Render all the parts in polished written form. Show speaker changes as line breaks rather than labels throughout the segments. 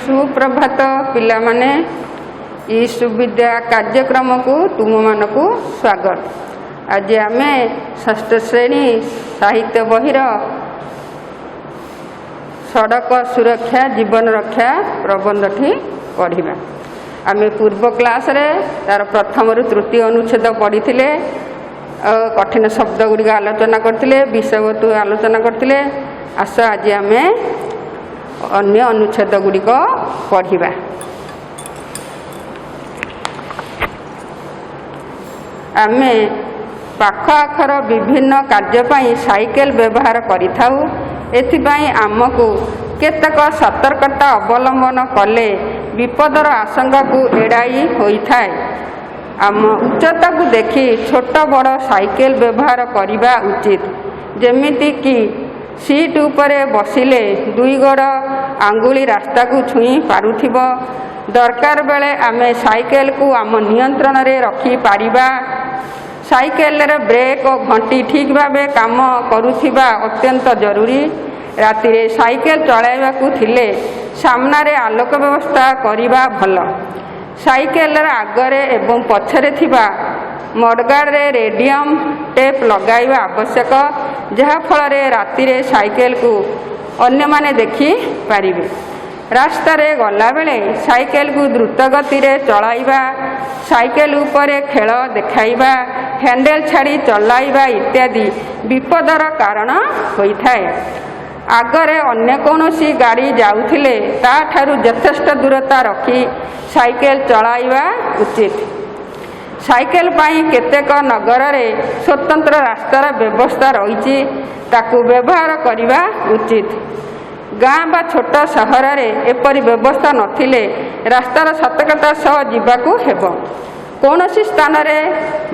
सुप्रभात पिला माने ई सुविद्या कार्यक्रम को तुम मानक स्वागत। आज आम षष्ठ श्रेणी साहित्य बहिर सड़क सुरक्षा जीवन रक्षा प्रबंधटी पढ़ा। आम पूर्व क्लास रे तार प्रथम रु तृतीय अनुच्छेद पढ़ी कठिन शब्द गुड़िक आलोचना करते विषय वस्तु आलोचना करते। आस आज आम अन्य अनुच्छेद गुड़िक पढ़ा। आम पाख आखर विभिन्न कार्यपाई साइकेल व्यवहार करिथाउ। एथिपाई आमको केतक सतर्कता अवलंबन कले विपदर आशंका को एड़ाई होइथाय। आम उच्चता को देखि छोट बड़ साइकेल व्यवहार करने उचित। जेमिति कि सीट उपरे बसिले दुई गोड़ आंगुली रास्ता को छुई पारुथिबो। दरकार बेले आमे साइकेल को आम नियंत्रण रे रखी पारिबा। साइकेल रे ब्रेक और घंटी ठीक भावे काम करुथिबा अत्यंत जरूरी। राति रे साइकेल चलाइबा को थिले सामना रे आलोक व्यवस्था करिबा भल। साइकेल रे आगरे एवं पछरे थिबा मडगार्ड रे रेडियम टेप लगाइबा आवश्यक, जहा फल रे राति रे साइकेल को अन्य माने देखि पारिबे। रास्ता रे गला बेले साइकेल को द्रुत गति रे चलाइबा, साइकेल उपरे खेल देखाइबा, हैंडल छाड़ी चलाइबा इत्यादि विपदर कारण होइथाय। आगरे अन्य कौनसी गाड़ी जाउथिले ता ठारू यथेष्ट दूरता रखी साइकेल चलाइबा उचित। साइकेल पाई केतेक नगर रे स्वतंत्र रास्तार व्यवस्था रही, ताकू व्यवहार करने उचित। गाँ बा छोट सहर रे एपरी व्यवस्था नथिले रास्तार सतर्कता सह जीवाकू हेबो। कौनसी स्थान रे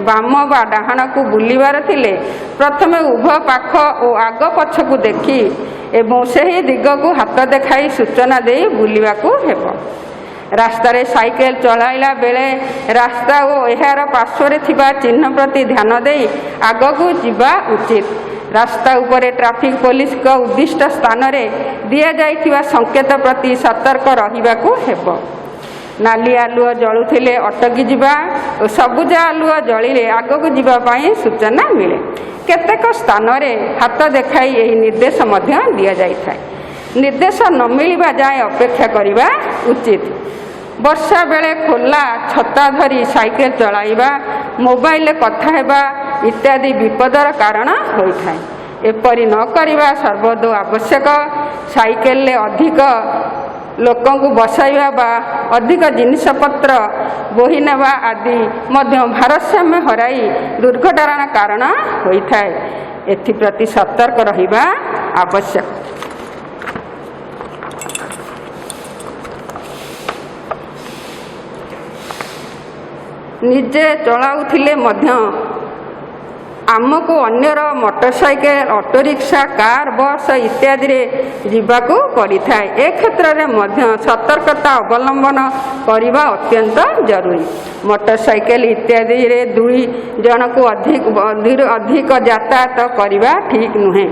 बाम बा डाहाण को बुलिबार थिले प्रथमे उभय पाख और आग पछ को देखी एवं सही दिग को हाथ देखाई सूचना दे बुलिबाकू हेबो। रास्ता रे साइकेल चलाइला बेले रास्ता और एहार पार्श्व थिबा चिन्ह प्रति ध्यान दे आग को जीवा उचित। रास्ता उपरे ट्रैफिक पुलिस को उद्दिष्ट स्थान रे दिया जाइथिबा संकेत प्रति सतर्क रहिबाकू हेबो। नाली आलुओ जलुथिले अटकी जिबा और सबुज आलुओ जलिले आगकू जीवा पाई सूचना मिले। केतेक स्थान रे हाथ देखाई एही निर्देश मध्य दिया जाइथाय। निर्देश न मिलिबा जाए अपेक्षा करिबा उचित। वर्षा बेले खोला छता धरी साइकेल चलाइबा, मोबाइल कथा हेबा इत्यादि विपदर कारण होइथाय। एपरि न करिबा सर्वदा आवश्यक। साइकेल ले अधिक लोकों को बसाइबा बा अधिक जिनिसपत्र बोही नेबा आदि मध्य भारसाम्य हराई दुर्घटनार कारण होइथाय। एथिप्रति सतर्क रहिबा आवश्यक। निजे चलाउथिले मध्य आमको अन्यर motorcycle auto rickshaw car bus इत्यादि रे जीवाकू पड़िथाय। ए क्षेत्र में मध्य सतर्कता अवलंबन करने अत्यंत जरूरी। मोटरसाइकेल इत्यादि रे दुई जन को अधिक यातायात करने ठीक नुहे।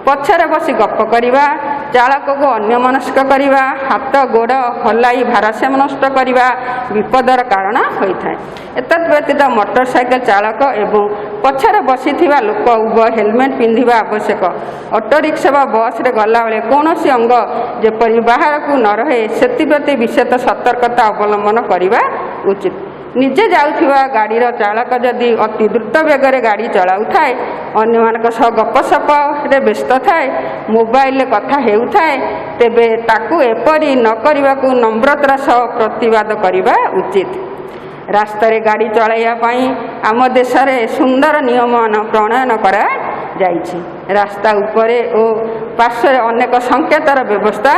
पछरे बसी गप करवा, चालक को अन्यमनस्क करवा, हाथ गोड़ हलाई भारसाम्य नष्ट करवा विपदर कारण होइथाय। एतद् व्यतीत मोटरसाइकेल चालक एवं पछरे बसी थिबा लोक उभय हेलमेट पिंधिबा आवश्यक। ऑटो रिक्शा बा बस रे गला बेले कौनसी अंग जेपरि बाहर को न रहे सेतिप्रति विशेष सतर्कता अवलंबन करवा उचित। निजे जाउथिबा गाड़ीर चालक जदि अति द्रुत बेगर गाड़ी चलाउ थाए, अन्य मानक सह गपसप रे व्यस्त थाए, मोबाइल कथा हेउथाए, तेबे ताकू एपरि न करिबाकू नम्रतार सह प्रतिवाद करिबा उचित। रास्ता रे गाड़ी चलाइया पाई आम देश रे सुंदर नियम प्रणयन करा जाइछि। रास्ता उपरे और पार्श्व अनेक संकेतर व्यवस्था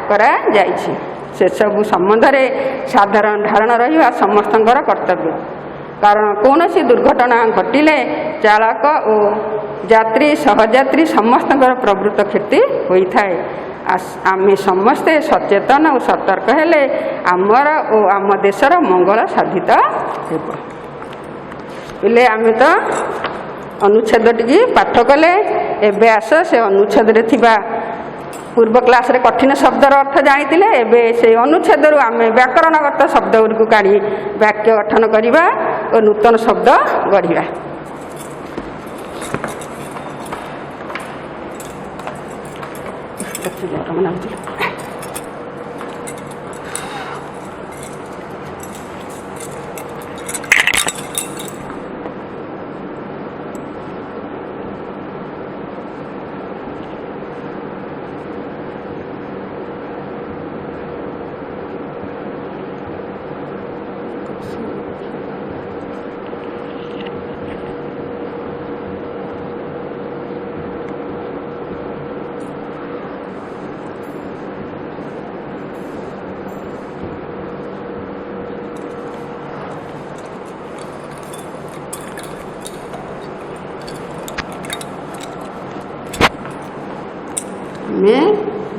करा जाइछि। से सबु संबंध में साधारण धारणा रहिबा समस्तंकर कर्तव्य। कारण कौनसी दुर्घटना घटिले चालक और यात्री सहयात्री समस्तंकर प्रवृत्त क्षति होइथाय। आमे समस्ते सचेतन और सतर्क हेले आमर और आम देशर मंगल साधित हेब। पिले आमे तो अनुच्छेद टी पाठ कले। एबे आस से अनुच्छेद रे थिबा पूर्व क्लास रे कठिन शब्दर अर्थ जानी एबे से अनुच्छेद आम व्याकरणगत शब्द गुड़ी काढ़ी वाक्य गठन करवा और नूतन शब्द गढ़ा। में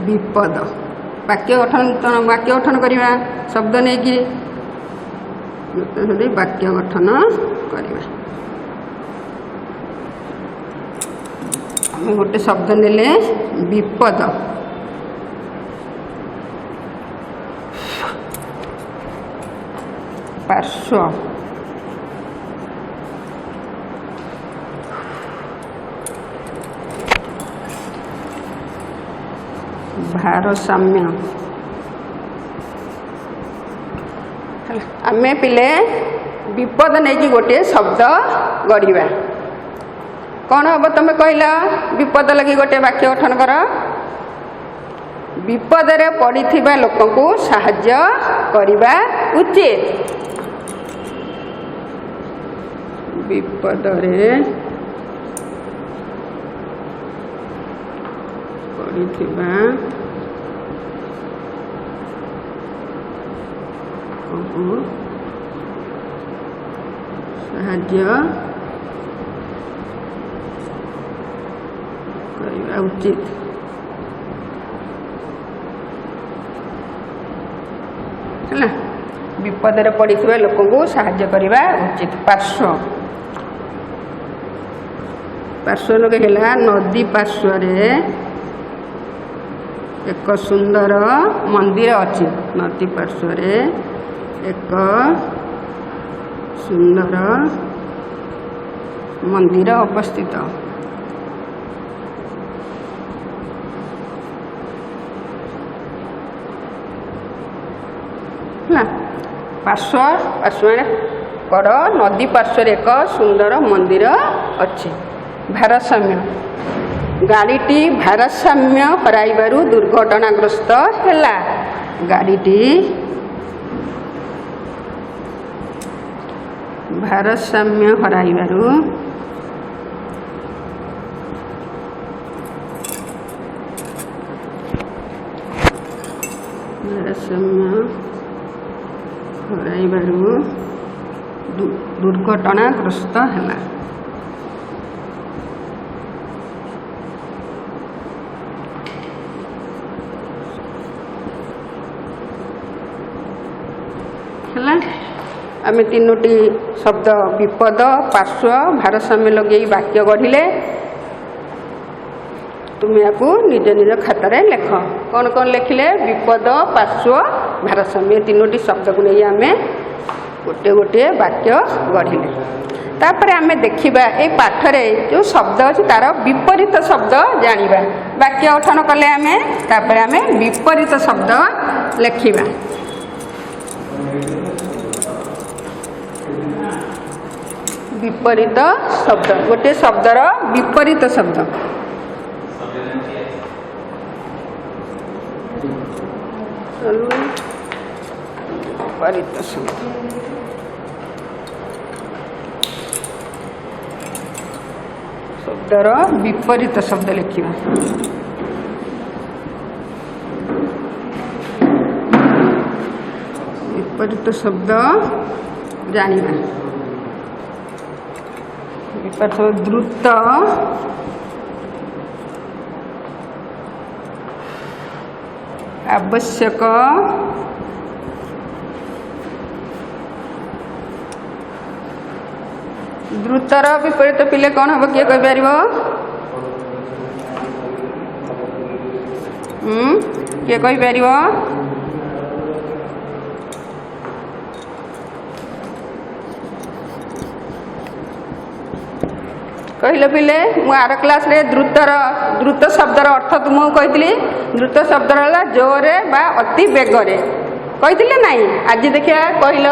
विपद वाक्य गठन करवा शब्द नहीं कि वाक्य गठन करवा। आम गोटे शब्द नेले विपद पार्श्व भारसाम्य आम पिले विपद नहीं कि गोटे शब्द गढ़ा कौन हम तुम कहला विपद लगी गोटे वाक्य गठन कर विपद रे पड़िथिबा लोक को साहाय्य करवा उचित विपद रे पड़िथिबा साहाय्य करवा उचित है विपद रे पड़िथिबा लोक को साहाय्य करवा उचित। पार्श्व पार्श्व लोक है नदी पार्श्व रे एक सुंदर मंदिर अच्छी नदी पार्श्व रे एक सुंदर मंदिर अवस्थित पार्श्व पार्श्व कड़ नदी पार्श्व एक सुंदर मंदिर अच्छी। भारसाम्य गाड़ीटी भारसाम्य हराइबारु दुर्घटनाग्रस्त हैला गाड़ीटी भारसाम्य हराइबारु दुर्घटनाग्रस्त हैला। आम तीनोटी शब्द विपद पार्श्व भारसाम्य लगे वाक्य गढ़िले तुम या निज निज खातार लेख कौन कौन लिखिले विपद पार्श्व भारसाम्य तीनोटी शब्द को नहीं आम गोटे गोटे वाक्य गढ़िले। तापर आम देखा ये पाठरे जो शब्द अच्छी तार विपरीत शब्द जानिबा वाक्य गठन कले आम तापर आम विपरीत शब्द लिखिबा। विपरीत शब्द गोटे शब्दर विपरीत शब्द विपरीत शब्द शब्दर विपरीत शब्द लिखिबा। विपरीत शब्द जानिबा द्रुत आवश्यक द्रुतर विपरीत पिले कौन हम किए कह पार किए कहीपर कहल पिले मु आर क्लास रे द्रुत शब्दर अर्थ तुमको कही द्रुत शब्द है जोरे बा अति बेगरे कही नाई आज देखिए कहल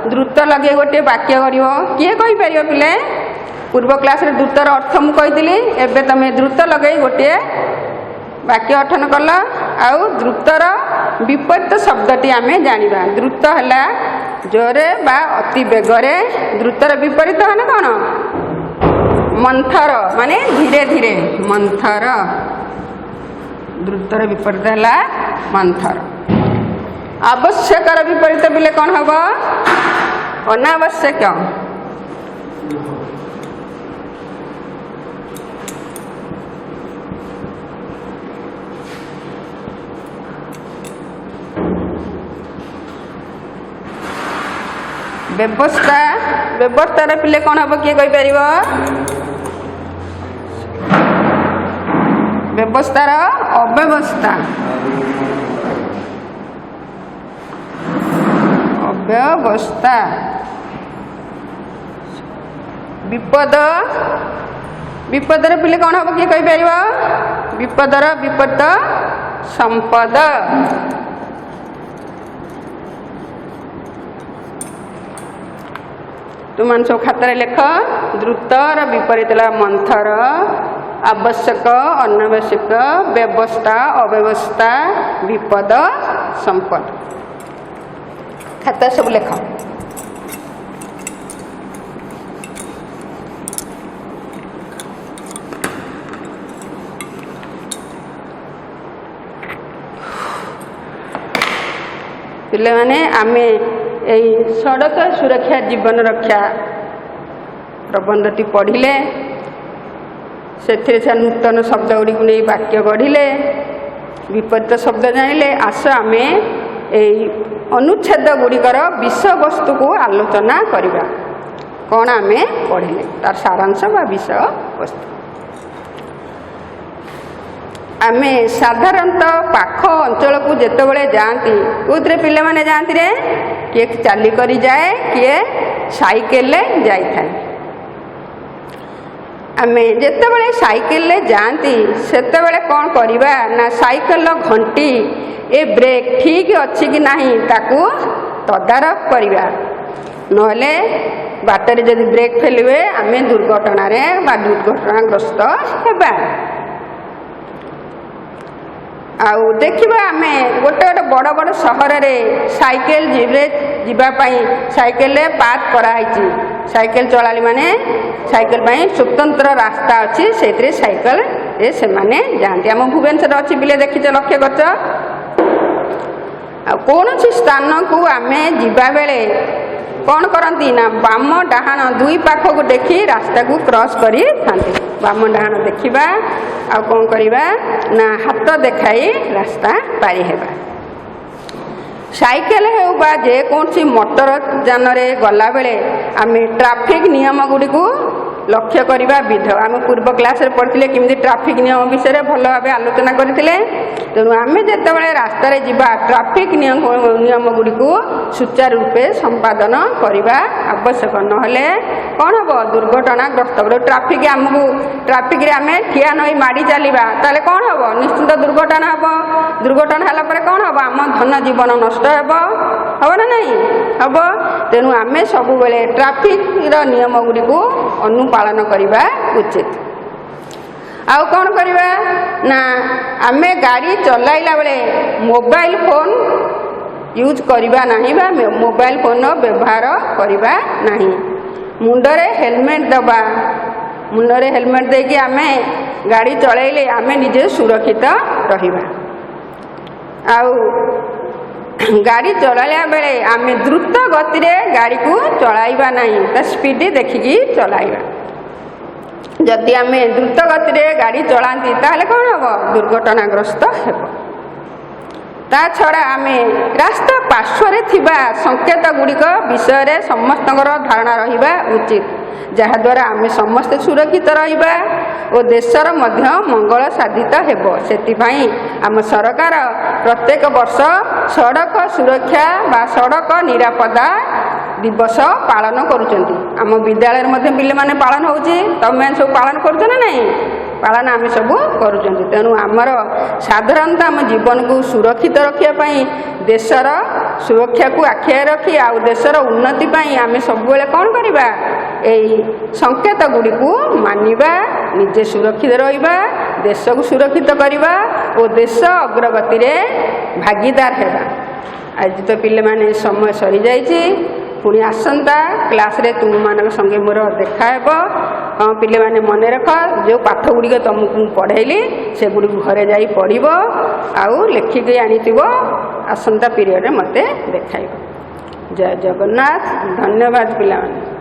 द्रुत लगे गोटे वाक्य कर किए कहीपर पिले पूर्व क्लास रे द्रुतर अर्थ मु कही एवं तुम द्रुत लगे गोटे वाक्य गठन कल आउ द्रुतर विपरीत शब्दटी आम जाना द्रुत है जोरे बा अति बेगरे द्रुतर विपरीत है कौन मंथर माने धीरे धीरे मंथर द्रुतर विपरीत है मंथर आवश्यकर विपरीत बिले कौन हम अनावश्यक व्यवस्था व्यवस्था पिले कौन हम किए कहीपर व्यवस्थार अव्यवस्था अव्यवस्था विपद विपदर पिले कौन हम किए कहीपर विपदर विपरीत संपद तुम सब खातर लेख द्रुतर विपरीत मंथर आवश्यक अनावश्यक व्यवस्था अव्यवस्था विपद संपद खाता सब लेख पिले माने आमे यही सड़क सुरक्षा जीवन रक्षा प्रबंधटी पढ़िले से नूतन शब्द गुड़ी नहीं वाक्य गढ़िले विपरीत शब्द जानिले आस आम यही अनुच्छेद गुड़िकर विषय वस्तु को आलोचना करवा कौन आम पढ़िले तार सारांश बा विषय वस्तु आम साधारणतः पाख अंचल को जितेबाला जाती कौन पिले माने जाती रे किए चलिक जाए किए साइकेल जाए आम जितेबाला साइकेल जाती सेते कौन करवा ना साइकेल घंटी ए ब्रेक ठीक अच्छी कि नहीं ताकू तदारख करवा नहले बाटर जदि ब्रेक फेल हुए आम दुर्घटनाग्रस्त होगा आउ देखिबा आमे गोटे गोटे बड़ बड़ सहर रे साइकेल जीवाई साइकेल पार्क कराई साइकेल चलाली माने साइकेल पाई स्वतंत्र रास्ता अच्छी से साइकेल से माने जाती आम भुवनेश्वर अच्छी बिले देखीच लक्ष्य कर कौन स्थान को आम जीवा बेले कौन करती ना बाम डाहाण दुई पाख को देखी रास्ता को क्रॉस करी थांती बाम डाहाण देखा आ कौन करवा ना हाथ देखाई रास्ता पारी हेबा साइकेल हो बा जे कौन सी मोटर जान रे गला बेले आम ट्रैफिक नियम गुड़ी को लक्ष्य करवा विध आम पूर्व क्लास रे पढ़ते किमी ट्रैफिक नियम विषय भल भाव आलोचना करते तेणु आम जितेबाला रास्तार जा ट्रैफिक नियम गुड़ी को सुचारू रूपे संपादन करवा आवश्यक नहले कौन हम दुर्घटनाग्रस्त ट्रैफिक आमको ट्रैफिक रे आम ठिया नई माड़ी चलवा ताले कौन हम निश्चित दुर्घटना हम दुर्घटना है कौन हम आम धन जीवन नष्ट हम ना नहीं हम तेणु आम सब बेले ट्रैफिक नियम गुड़ी को अनुपालन करवा उचित आउ कौन करवा ना आमे गाड़ी चलाइला बेले मोबाइल फोन यूज करवा नहीं बा मोबाइल फोन व्यवहार करवा नहीं मुंडरे हेलमेट दबा मुंडरे हेलमेट देके आमे गाड़ी चलाइले आमे निजे सुरक्षित रहिबा आउ गाड़ी चलाइला बेले आमे द्रुत गति रे गाड़ी को चलाइबा नहीं ता स्पीड देखिकी चलाइबा जदि आम द्रुत गति रे गाड़ी चलाती ताहले कौन हम दुर्घटनाग्रस्त हेब ता छड़ा आम रास्ता पार्श्व रे थिबा संकेत गुड़िक विषय रे समस्त धारणा रहिबा उचित ଯାହାଦ୍ୱାରା ଆମେ ସମସ୍ତେ ସୁରକ୍ଷିତ ରହିବା ଓ ଦେଶର ମଧ୍ୟ ମଙ୍ଗଳ ସାଧିତ ହେବ। ସେଥିପାଇଁ ଆମ ସରକାର ପ୍ରତ୍ୟେକ ବର୍ଷ ସଡ଼କ ସୁରକ୍ଷା ବା ସଡ଼କ ନିରାପତ୍ତା ଦିବସ ପାଳନ କରୁଛନ୍ତି। ଆମ ବିଦ୍ୟାଳୟରେ ମଧ୍ୟ ପିଲାମାନେ ପାଳନ ହେଉଛି, ତମେ ସବୁ ପାଳନ କରୁଛ ନା ନାହିଁ? ପାଳନ ଆମେ ସବୁ କରୁଛନ୍ତି। ତେଣୁ ଆମର ସାଧାରଣତଃ ଆମ ଜୀବନକୁ ସୁରକ୍ଷିତ ରଖିବା ପାଇଁ ଦେଶର ସୁରକ୍ଷାକୁ ଆଖିରେ ରଖି ଆଉ ଦେଶର ଉନ୍ନତି ପାଇଁ ଆମେ ସବୁବେଳେ କ'ଣ କରିବା? ଏଇ ସଂକେତ ଗୁଡ଼ିକୁ ମାନିବା, ନିଜେ ସୁରକ୍ଷିତ ରହିବା, ଦେଶକୁ ସୁରକ୍ଷିତ କରିବା ଓ ଦେଶ ଅଗ୍ରଗତିରେ ଭାଗିଦାର ହେବା। ଆଜି ତ ପିଲାମାନେ ସମୟ ସରିଯାଇଛି, ପୁଣି ଆସନ୍ତା କ୍ଲାସ୍ରେ ତୁମମାନଙ୍କ ସଙ୍ଗେ ମୋର ଦେଖା ହେବ। ହଁ ପିଲାମାନେ ମନେ ରଖ, ଯେଉଁ ପାଠ ଗୁଡ଼ିକ ତୁମକୁ ମୁଁ ପଢ଼େଇଲି ସେଗୁଡ଼ିକୁ ଘରେ ଯାଇ ପଢ଼ିବ ଆଉ ଲେଖିକି ଆଣିଥିବ, ଆସନ୍ତା ପିରିୟଡ଼ରେ ମୋତେ ଦେଖାଇବ। ଜୟ ଜଗନ୍ନାଥ। ଧନ୍ୟବାଦ ପିଲାମାନେ।